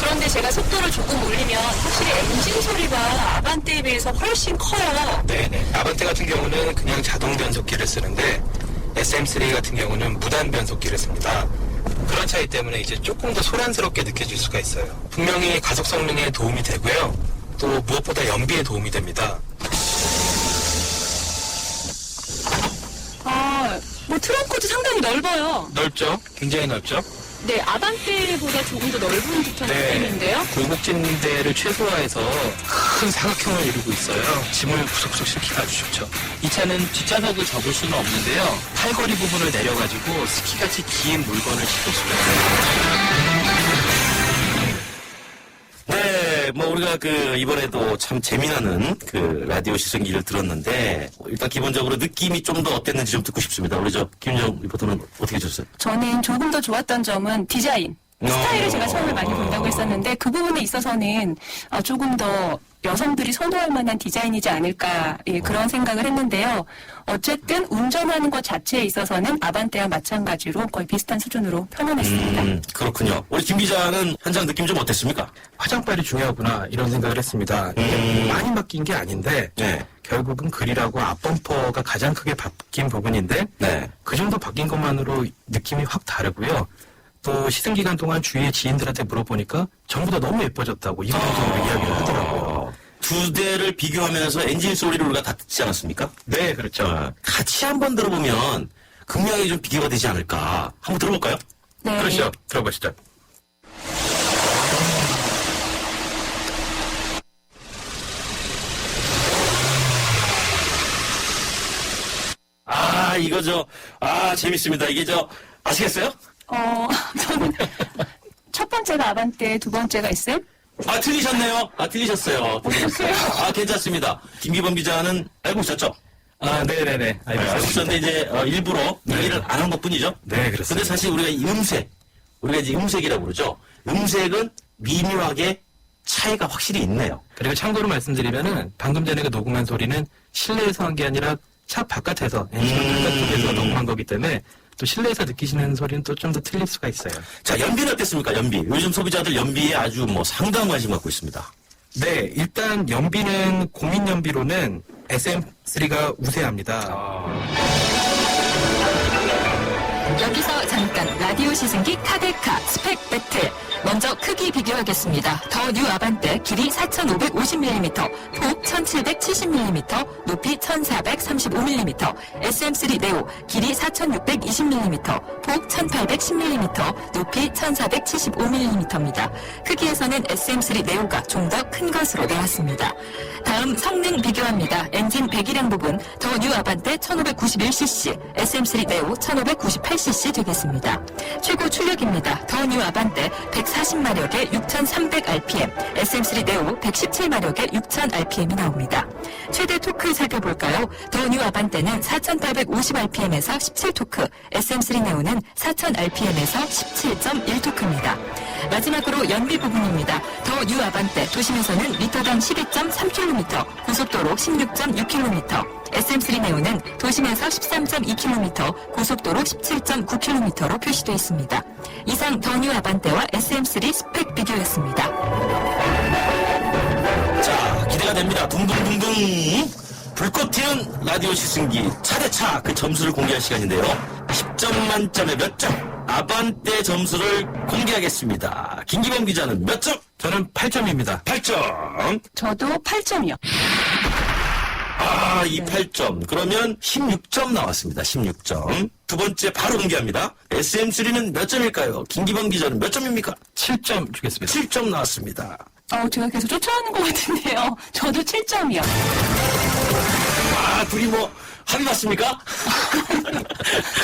그런데 제가 속도를 조금 올리면 확실히 엔진 소리가 아반떼에 비해서 훨씬 커요. 네네. 아반떼 같은 경우는 그냥 자동 변속기를 쓰는데 SM3 같은 경우는 무단 변속기를 씁니다. 그런 차이 때문에 이제 조금 더 소란스럽게 느껴질 수가 있어요. 분명히 가속 성능에 도움이 되고요. 또 무엇보다 연비에 도움이 됩니다. 뭐 트렁크도 상당히 넓어요. 넓죠? 굉장히 넓죠? 네, 아반떼보다 조금 더 넓은 듯한 느낌인데요. 굴곡진대를 최소화해서 큰 사각형을 이루고 있어요. 짐을 구석구석 싣기가 아주 좋죠. 이 차는 뒷좌석을 접을 수는 없는데요. 팔걸이 부분을 내려가지고 스키같이 긴 물건을 싣을 수가 있어요. 네, 뭐 우리가 이번에도 참 재미나는 라디오 시승기를 들었는데 일단 기본적으로 느낌이 좀 더 어땠는지 좀 듣고 싶습니다. 우리 김은정 리포터는 어떻게 하셨어요? 저는 조금 더 좋았던 점은 디자인. 스타일을 제가 처음에 많이 본다고 했었는데 그 부분에 있어서는 조금 더 여성들이 선호할 만한 디자인이지 않을까 그런 생각을 했는데요. 어쨌든 운전하는 것 자체에 있어서는 아반떼와 마찬가지로 거의 비슷한 수준으로 편안했습니다. 그렇군요. 우리 김 기자는 현장 느낌 좀 어땠습니까? 화장빨이 중요하구나 이런 생각을 했습니다. 이게 많이 바뀐 게 아닌데 네. 결국은 그릴하고 앞범퍼가 가장 크게 바뀐 부분인데 네. 그 정도 바뀐 것만으로 느낌이 확 다르고요. 또 시승 기간 동안 주위의 지인들한테 물어보니까 전부 다 너무 예뻐졌다고 이런 정도로 이야기를 하더라고요. 두 대를 비교하면서 엔진 소리를 우리가 다 듣지 않았습니까? 네, 그렇죠. 같이 한번 들어보면 극명하게 좀 비교가 되지 않을까. 한번 들어볼까요? 네. 그러시죠. 들어보시죠. 아, 이거 재밌습니다. 이게 아시겠어요? 저는 첫 번째가 아반떼, 두 번째가 SM? 아, 틀리셨네요. 틀리셨어요. 괜찮습니다. 김기범 기자는 알고 있었죠? 아, 네네네. 알고 있었는데 이제 일부러 얘기를 안 한 것뿐이죠. 네, 그렇습니다. 근데 사실 우리가 이 우리가 이제 음색이라고 그러죠. 음색은 미묘하게 차이가 확실히 있네요. 그리고 참고로 말씀드리면은 방금 전에 그 녹음한 소리는 실내에서 한 게 아니라 차 바깥에서 엔진 바깥쪽에서 녹음한 거기 때문에 또 실내에서 느끼시는 소리는 또 좀 더 틀릴 수가 있어요. 자, 연비는 어땠습니까? 연비. 요즘 소비자들 연비에 아주 상당한 관심 갖고 있습니다. 네, 일단 연비는 공인 연비로는 SM3가 우세합니다. 여기서 잠깐 라디오 시승기 카데카 스펙 배틀. 먼저 크기 비교하겠습니다. 더 뉴 아반떼 길이 4,550mm, 폭 1,770mm, 높이 1,435mm, SM3 네오 길이 4,620mm, 폭 1,810mm, 높이 1,475mm입니다. 크기에서는 SM3 네오가 좀 더 큰 것으로 나왔습니다. 다음 성능 비교합니다. 엔진 배기량 부분 더 뉴 아반떼 1591cc, SM3 네오 1598cc 되겠습니다. 최고 출력입니다. 더 뉴 아반떼 140마력에 6300rpm, SM3 네오 117마력에 6000rpm이 나옵니다. 최대 토크 살펴볼까요? 더 뉴 아반떼는 4850rpm에서 17토크, SM3 네오는 4000rpm에서 17.1토크입니다. 마지막으로 연비 부분입니다. 더 뉴 아반떼 도심에서는 리터당 12.3km, 고속도로 16.6km, SM3 네오는 도심에서 13.2km, 고속도로 17.9km로 표시되어 있습니다. 이상 더 뉴 아반떼와 SM3 스펙 비교였습니다. 자, 기대가 됩니다. 둥둥둥둥. 불꽃 튀는 라디오 시승기 차대차 그 점수를 공개할 시간인데요. 10점 만점에 몇 점? 아반떼 점수를 공개하겠습니다. 김기범 기자는 몇 점? 저는 8점입니다. 8점. 저도 8점이요. 이 8점. 그러면 16점 나왔습니다. 16점. 두 번째 바로 공개합니다. SM3는 몇 점일까요? 김기범 기자는 몇 점입니까? 7점 주겠습니다. 7점 나왔습니다. 제가 계속 쫓아오는 것 같은데요. 저도 7점이요. 둘이 합의 맞습니까?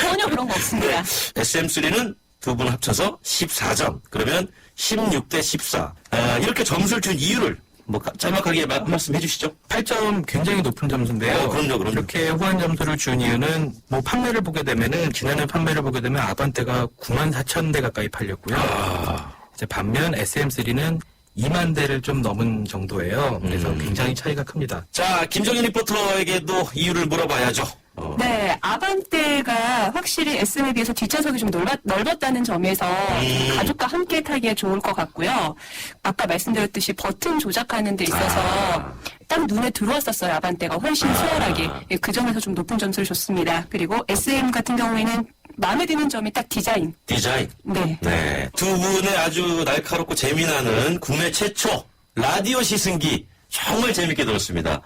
전혀 그런 거 없습니다. SM3는 두 분 합쳐서 14점. 그러면 16대 14. 이렇게 점수를 준 이유를 짤막하게 말씀해 주시죠. 8점 굉장히 높은 점수인데요. 그럼요. 이렇게 후한 점수를 준 이유는 판매를 보게 되면은 지난해 판매를 보게 되면 아반떼가 94,000대 가까이 팔렸고요. 이제 반면 SM3는 2만 대를 좀 넘은 정도예요. 그래서 굉장히 차이가 큽니다. 자, 김정인 리포터에게도 이유를 물어봐야죠. 네, 아반떼가 확실히 SM에 비해서 뒷좌석이 좀 넓었다는 점에서 가족과 함께 타기에 좋을 것 같고요. 아까 말씀드렸듯이 버튼 조작하는 데 있어서 딱 눈에 들어왔었어요. 아반떼가 훨씬 수월하게. 그 점에서 좀 높은 점수를 줬습니다. 그리고 SM 같은 경우에는 마음에 드는 점이 딱 디자인. 네. 두 분의 아주 날카롭고 재미나는 국내 최초 라디오 시승기 정말 재밌게 들었습니다.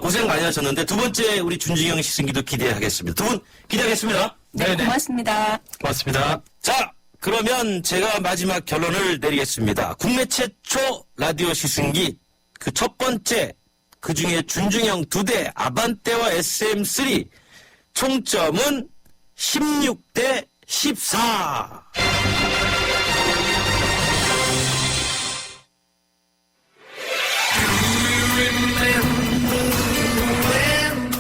고생 많이 하셨는데 두 번째 우리 준중형 시승기도 기대하겠습니다. 두 분 기대하겠습니다. 네, 고맙습니다. 고맙습니다. 자, 그러면 제가 마지막 결론을 내리겠습니다. 국내 최초 라디오 시승기 그 첫 번째 그 중에 준중형 2대 아반떼와 SM3 총점은 16대 14.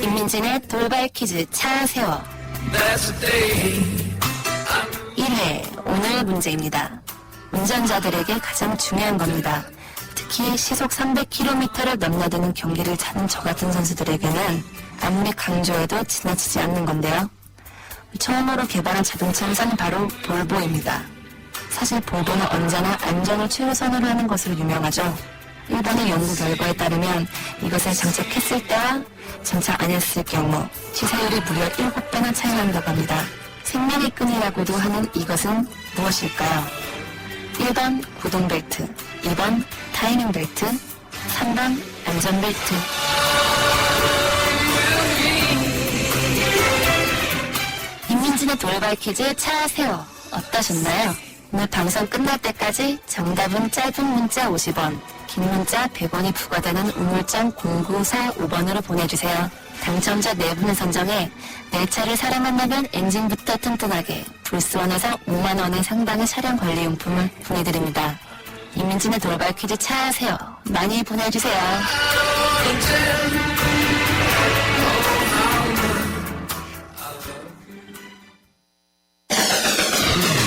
김민진의 돌발 퀴즈 차 세워. 1회 오늘 문제입니다. 운전자들에게 가장 중요한 겁니다. 특히 시속 300km를 넘나드는 경기를 차는 저 같은 선수들에게는 아무리 강조해도 지나치지 않는 건데요. 처음으로 개발한 자동차 회사는 바로 볼보입니다. 사실 볼보는 언제나 안전을 최우선으로 하는 것으로 유명하죠. 일본의 연구 결과에 따르면 이것을 장착했을 때와 장착 안 했을 경우 치사율이 무려 7배나 차이 난다고 합니다. 생명의 끈이라고도 하는 이것은 무엇일까요? 1번 구동벨트, 2번 타이밍벨트, 3번 안전벨트. 김민진의 돌발 퀴즈 차 세워 어떠셨나요? 오늘 방송 끝날 때까지 정답은 짧은 문자 50원, 긴 문자 100원이 부과되는 우물정 0945번으로 보내주세요. 당첨자 4분을 선정해 내 차를 사랑한다면 엔진부터 튼튼하게 불스원에서 5만 원의 상당의 차량 관리용품을 보내드립니다. 이민진의 돌발 퀴즈 차 세워 많이 보내주세요.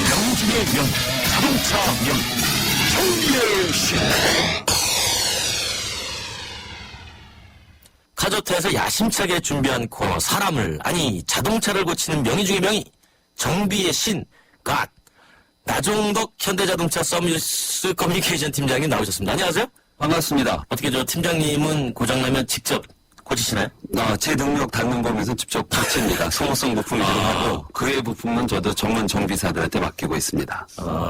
명진의 명, 자동차 명, 정비의 신. 카조트에서 야심차게 준비한 코너 사람을 아니 자동차를 고치는 명의 중의 명의 정비의 신 갓 나종덕 현대자동차 서비스 커뮤니케이션 팀장님 나오셨습니다. 안녕하세요. 반갑습니다. 어떻게 저 팀장님은 고장나면 직접 고치시나요? 제 능력 닿는 범위에서 직접 고칩니다. 소모성 부품이 들어가고 그 외 부품은 저도 전문 정비사들한테 맡기고 있습니다.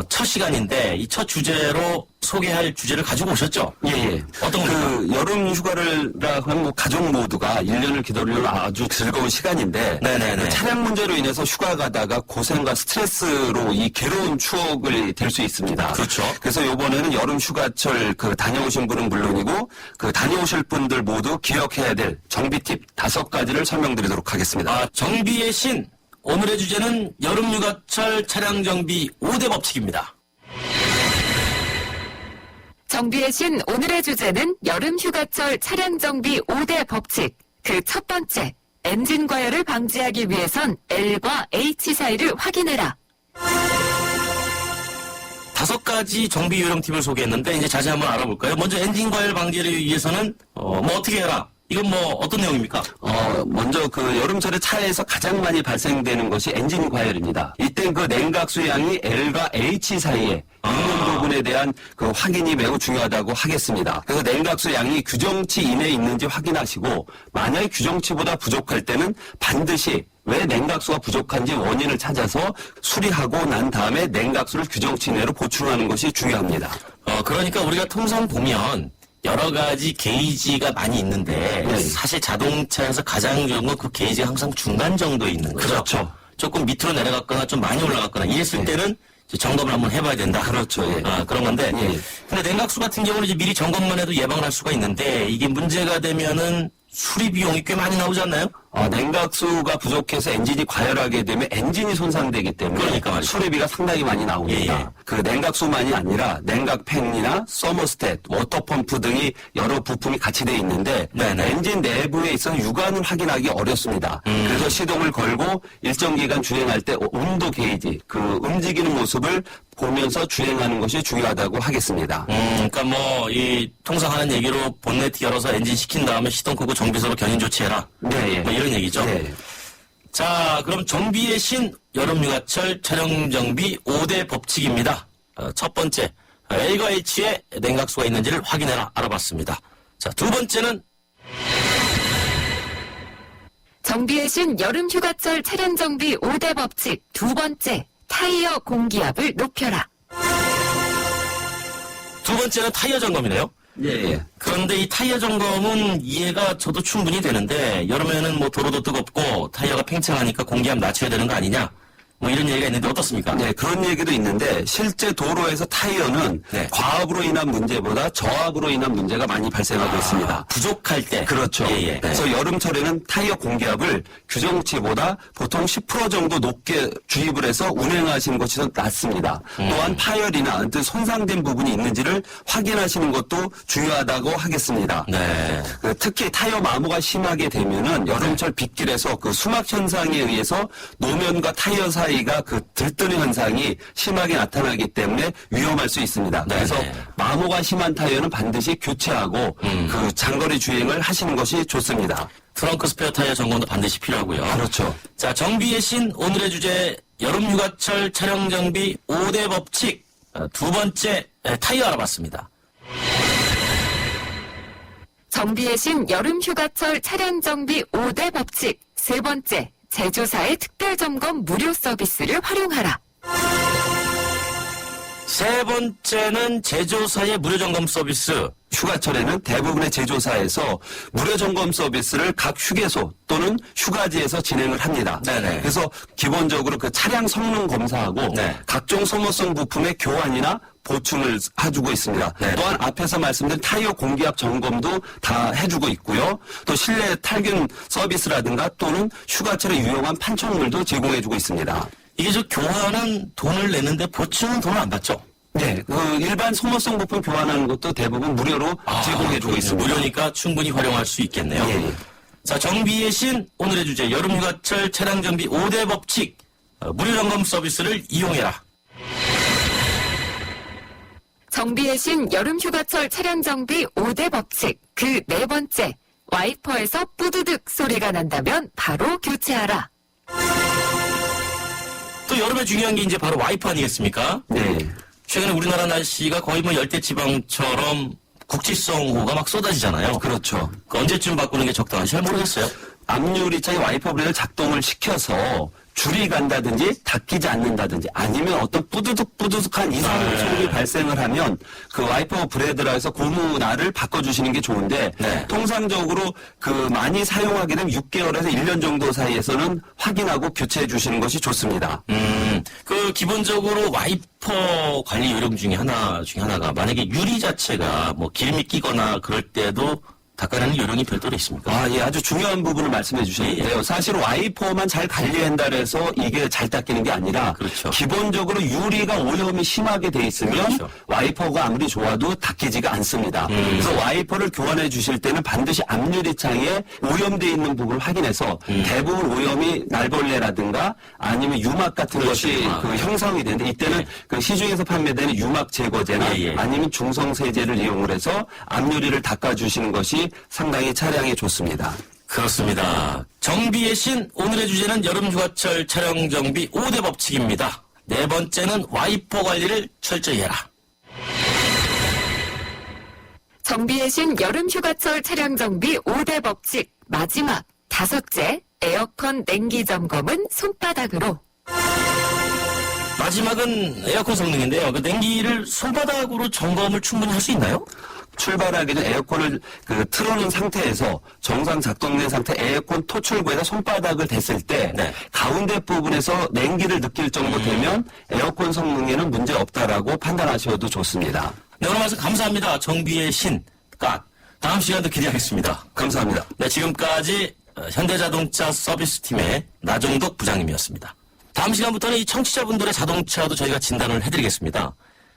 첫 시간인데 이 첫 주제로 소개할 주제를 가지고 오셨죠? 예. 어떤 겁니까? 여름 휴가를 하면 가족 모두가 1년을 기다리는 아주 즐거운 시간인데 네네네. 그 차량 문제로 인해서 휴가 가다가 고생과 스트레스로 이 괴로운 추억을 될 수 있습니다. 그렇죠. 그래서 이번에는 여름 휴가철 다녀오신 분은 물론이고 다녀오실 분들 모두 기억해야 될 정비 팁 5가지를 설명드리도록 하겠습니다. 정비의 신 오늘의 주제는 여름 휴가철 차량 정비 5대 법칙입니다. 정비의 신 오늘의 주제는 여름 휴가철 차량 정비 5대 법칙. 그 첫 번째, 엔진 과열을 방지하기 위해선 L과 H 사이를 확인해라. 5가지 정비 요령 팁을 소개했는데 이제 자세히 한번 알아볼까요? 먼저 엔진 과열 방지를 위해서는 어떻게 해라? 이건 어떤 내용입니까? 먼저 여름철에 차에서 가장 많이 발생되는 것이 엔진 과열입니다. 이때 냉각수 양이 L과 H 사이에 있는 부분에 대한 확인이 매우 중요하다고 하겠습니다. 그래서 냉각수 양이 규정치 이내에 있는지 확인하시고 만약에 규정치보다 부족할 때는 반드시 왜 냉각수가 부족한지 원인을 찾아서 수리하고 난 다음에 냉각수를 규정치 내로 보충하는 것이 중요합니다. 그러니까 우리가 통상 보면 여러 가지 게이지가 많이 있는데 네. 사실 자동차에서 가장 좋은 건 그 게이지가 항상 중간 정도에 있는 거죠. 그렇죠. 조금 밑으로 내려갔거나 좀 많이 올라갔거나 이랬을 네. 때는 이제 점검을 한번 해봐야 된다. 그렇죠. 예. 그런 건데. 예. 근데 냉각수 같은 경우는 이제 미리 점검만 해도 예방을 할 수가 있는데 이게 문제가 되면은 수리 비용이 꽤 많이 나오지 않나요? 냉각수가 부족해서 엔진이 과열하게 되면 엔진이 손상되기 때문에 그러니까 말이죠. 수리비가 상당히 많이 나옵니다. 예. 냉각수만이 아니라 냉각팬이나 서머스탯, 워터펌프 등이 여러 부품이 같이 되어 있는데 네네. 엔진 내부에 있어 육안을 확인하기 어렵습니다. 그래서 시동을 걸고 일정 기간 주행할 때 온도 게이지, 움직이는 모습을 보면서 주행하는 것이 중요하다고 하겠습니다. 그러니까 통상 하는 얘기로 본네트 열어서 엔진 시킨 다음에 시동 끄고 정비소로 견인 조치해라. 네. 이런 얘기죠. 네. 자, 그럼 정비의 신 여름 휴가철 차량 정비 5대 법칙입니다. 첫 번째, L과 H에 냉각수가 있는지를 확인해라 알아봤습니다. 자, 두 번째는 정비의 신 여름 휴가철 차량 정비 5대 법칙. 두 번째, 타이어 공기압을 높여라. 두 번째는 타이어 점검이네요. 예. 그런데 이 타이어 점검은 이해가 저도 충분히 되는데 여름에는 도로도 뜨겁고 타이어가 팽창하니까 공기압 낮춰야 되는 거 아니냐? 이런 얘기가 있는데 어떻습니까? 네, 그런 얘기도 있는데 실제 도로에서 타이어는 네. 과압으로 인한 문제보다 저압으로 인한 문제가 많이 발생하고 있습니다. 부족할 때. 그렇죠. 예. 그래서 여름철에는 타이어 공기압을 규정치보다 보통 10% 정도 높게 주입을 해서 운행하시는 것이 더 낫습니다. 또한 파열이나 손상된 부분이 있는지를 확인하시는 것도 중요하다고 하겠습니다. 네. 특히 타이어 마모가 심하게 되면은 여름철 빗길에서 수막 현상에 의해서 노면과 타이어 사이가 들뜨는 현상이 심하게 나타나기 때문에 위험할 수 있습니다. 네. 그래서 마모가 심한 타이어는 반드시 교체하고 장거리 주행을 하시는 것이 좋습니다. 트렁크 스페어 타이어 점검도 반드시 필요하고요. 그렇죠. 자, 정비의 신 오늘의 주제 여름 휴가철 차량 정비 5대 법칙. 두 번째 타이어 알아봤습니다. 정비의 신 여름 휴가철 차량 정비 5대 법칙. 세 번째, 제조사의 특별점검 무료 서비스를 활용하라. 세 번째는 제조사의 무료 점검 서비스. 휴가철에는 대부분의 제조사에서 무료 점검 서비스를 각 휴게소 또는 휴가지에서 진행을 합니다. 네네. 그래서 기본적으로 그 차량 성능 검사하고 네. 각종 소모성 부품의 교환이나 보충을 해주고 있습니다. 네. 또한 앞에서 말씀드린 타이어 공기압 점검도 다 해주고 있고요. 또 실내 탈균 서비스라든가 또는 휴가철에 유용한 판촉물도 제공해주고 있습니다. 이게 저 교환은 돈을 내는데 보충은 돈을 안 받죠? 네, 그 일반 소모성 부품 교환하는 것도 대부분 무료로 제공해주고 있습니다. 무료니까 충분히 활용할 수 있겠네요. 예, 예. 자, 정비의 신 오늘의 주제 여름휴가철 차량 정비 5대 법칙 무료 점검 서비스를 이용해라. 정비의 신 여름휴가철 차량 정비 5대 법칙 그 네 번째 와이퍼에서 뿌드득 소리가 난다면 바로 교체하라. 또 여름에 중요한 게 이제 바로 와이퍼 아니겠습니까? 네. 최근에 우리나라 날씨가 거의 뭐 열대지방처럼 국지성호가 막 쏟아지잖아요. 그렇죠. 그 언제쯤 바꾸는 게 적당한지 잘 모르겠어요. 앞유리창의 와이퍼 브레이크를 작동을 시켜서 줄이 간다든지 닫히지 않는다든지 아니면 어떤 뿌드득뿌드득한 이상한 소음이 발생을 하면 그 와이퍼 브레드라 해서 고무날을 바꿔주시는 게 좋은데 네. 통상적으로 그 많이 사용하게 되면 6개월에서 1년 정도 사이에서는 확인하고 교체해 주시는 것이 좋습니다. 그 기본적으로 와이퍼 관리 요령 중에 하나가 만약에 유리 자체가 뭐 기름이 끼거나 그럴 때도 닦아내는 요령이 별도로 있습니까? 아, 예, 아주 중요한 부분을 말씀해 주셨는데요. 사실 와이퍼만 잘 관리한다 해서 이게 잘 닦이는 게 아니라 그렇죠. 기본적으로 유리가 오염이 심하게 돼 있으면 그렇죠. 와이퍼가 아무리 좋아도 닦이지가 않습니다. 그래서 와이퍼를 교환해 주실 때는 반드시 앞유리창에 오염되어 있는 부분을 확인해서 대부분 오염이 날벌레라든가 아니면 유막 같은 그렇죠. 것이 그 형성이 되는데 이때는 네. 그 시중에서 판매되는 유막 제거제나 예, 예. 아니면 중성세제를 이용을 해서 앞유리를 닦아주시는 것이 상당히 차량에 좋습니다. 그렇습니다. 정비의 신 오늘의 주제는 여름휴가철 차량 정비 5대 법칙입니다. 네 번째는 와이퍼 관리를 철저히 해라. 정비의 신 여름휴가철 차량 정비 5대 법칙 마지막 다섯째 에어컨 냉기 점검은 손바닥으로. 마지막은 에어컨 성능인데요. 그 냉기를 손바닥으로 점검을 충분히 할 수 있나요? 출발하기 전 에어컨을 틀어놓은 상태에서 정상 작동된 상태 에어컨 토출구에다 손바닥을 댔을 때 네. 가운데 부분에서 냉기를 느낄 정도 되면 에어컨 성능에는 문제 없다라고 판단하셔도 좋습니다. 네, 오늘 말씀 감사합니다. 정비의 신. 다음 시간도 기대하겠습니다. 감사합니다. 네, 지금까지 현대자동차 서비스팀의 나종덕 부장님이었습니다. 다음 시간부터는 이 청취자분들의 자동차도 저희가 진단을 해드리겠습니다.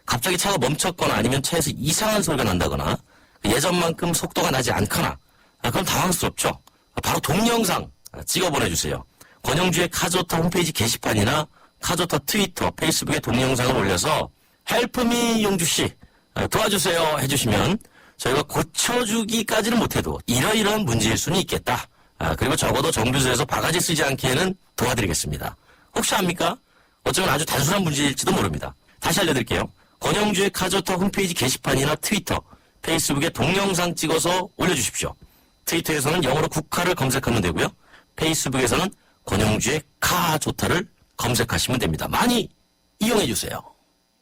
갑자기 차가 멈췄거나 아니면 차에서 이상한 소리가 난다거나 예전만큼 속도가 나지 않거나 그럼 당황스럽죠. 바로 동영상 찍어 보내주세요. 권영주의 카조타 홈페이지 게시판이나 카조타 트위터, 페이스북에 동영상을 올려서 헬프미 용주씨 도와주세요 해주시면 저희가 고쳐주기까지는 못해도 이러이러한 문제일 수는 있겠다. 그리고 적어도 정비소에서 바가지 쓰지 않게는 도와드리겠습니다. 혹시 압니까? 어쩌면 아주 단순한 문제일지도 모릅니다. 다시 알려드릴게요. 권영주의 카조타 홈페이지 게시판이나 트위터, 페이스북에 동영상 찍어서 올려주십시오. 트위터에서는 영어로 국카를 검색하면 되고요. 페이스북에서는 권영주의 카조타를 검색하시면 됩니다. 많이 이용해주세요.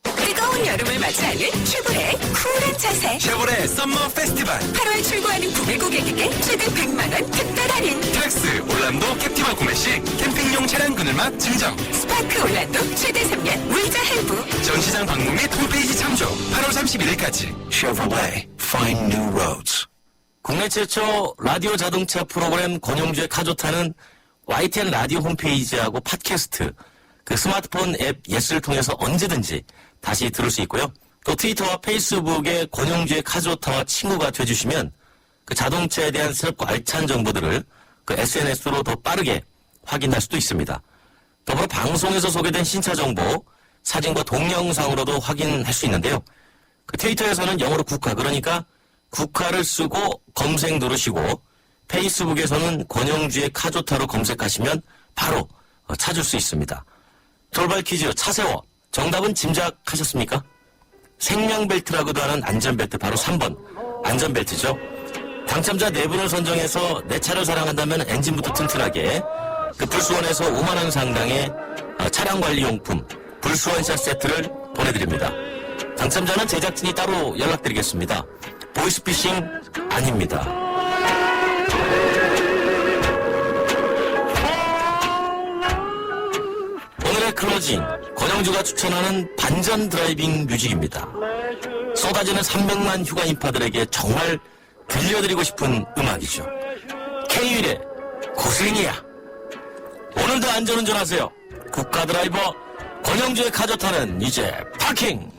뜨거운 여름을 맞이하는 쉐보레의 쿨한 자세. 쉐보레 썸머 페스티벌 8월 출고하는 구매 고객에게 최대 100만원 특별 할인. 텍스 올란도 캡티바 구매 시 캠핑용 차량 그늘막 증정. 스파크 올란도 최대 3년 무이자 할부. 전시장 방문 및 홈페이지 참조 8월 31일까지. 쉐보레 Find New Roads. 국내 최초 라디오 자동차 프로그램 권영주의 카조타는 YTN 라디오 홈페이지하고 팟캐스트, 그 스마트폰 앱 예스를 통해서 언제든지 다시 들을 수 있고요. 또 트위터와 페이스북에 권영주의 카조타와 친구가 되주시면 그 자동차에 대한 새롭고 알찬 정보들을 그 SNS로 더 빠르게 확인할 수도 있습니다. 더불어 방송에서 소개된 신차 정보, 사진과 동영상으로도 확인할 수 있는데요. 그 트위터에서는 영어로 국카, 그러니까 국카를 쓰고 검색 누르시고 페이스북에서는 권영주의 카조타로 검색하시면 바로 찾을 수 있습니다. 돌발 퀴즈 차세워. 정답은 짐작하셨습니까? 생명벨트라고도 하는 안전벨트 바로 3번 안전벨트죠. 당첨자 4분을 선정해서 내 차를 사랑한다면 엔진부터 튼튼하게 그 불수원에서 5만 원 상당의 차량관리용품 불수원샷 세트를 보내드립니다. 당첨자는 제작진이 따로 연락드리겠습니다. 보이스피싱 아닙니다. 오늘의 클로징, 권영주가 추천하는 반전 드라이빙 뮤직입니다. 쏟아지는 300만 휴가 인파들에게 정말 들려드리고 싶은 음악이죠. K-윌의 고생이야. 오늘도 안전운전하세요. 국가 드라이버 권영주의 카조타는 이제 파킹.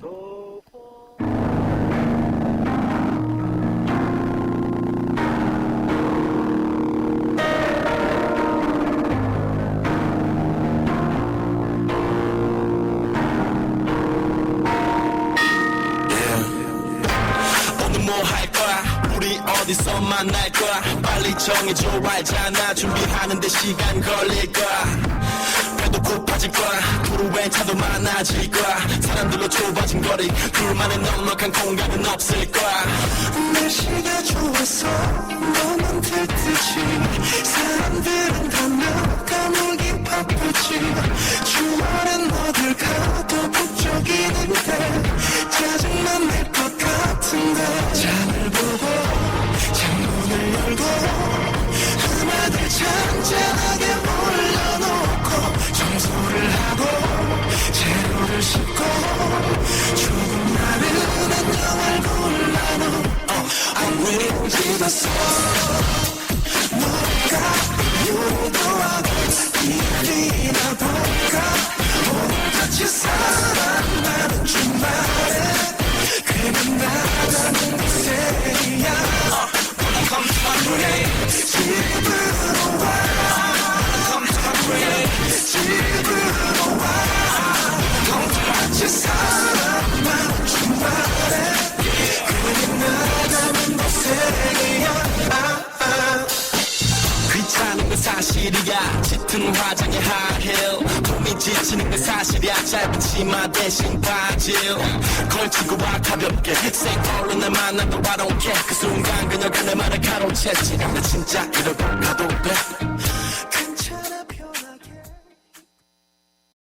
오늘 뭐 할 거야? 우리 어디서 만날 거야? 빨리 정해줘 알잖아. 준비하는데 시간 걸릴 거야. 배도 고파질 거야. 도로에 차도 많아질 거야. 사람들로 좁아진 거리, 둘만의 넉넉한 공간은 없을 거야. 날씨가 좋아서 너만 들뜨지. 사람들은 다 나가 놀기 바쁘지. 주말엔 어딜 가도 북적이는데 짜증만 낼 것 같은데. 잠을 보고 창문을 열고 음악을 잔잔하게 올려놓고 청소를 하고 재료를 씻고 조금 마른 안녕을 골라놓고 I'm really 집에서 뭘까 요리도 하고 TV나 볼까 오늘 같이 사랑하는 주말에 그냥 나가는 곳에야 Come to my place 집으로 와 Come to my place 집으로 와 Come to 같이 사랑하는 주말에 그냥 나가는 곳에야 귀찮은 건 사실이야. 짙은 화장에 하이힐 몸이 지치는 건 사실이야. 짧은 치마 대신 바지 걸치고 와 가볍게 생얼로 날 만나도 I don't care. 그 순간 그녀가 내 말을 가로챘지. 나 진짜 이러고 가도 돼.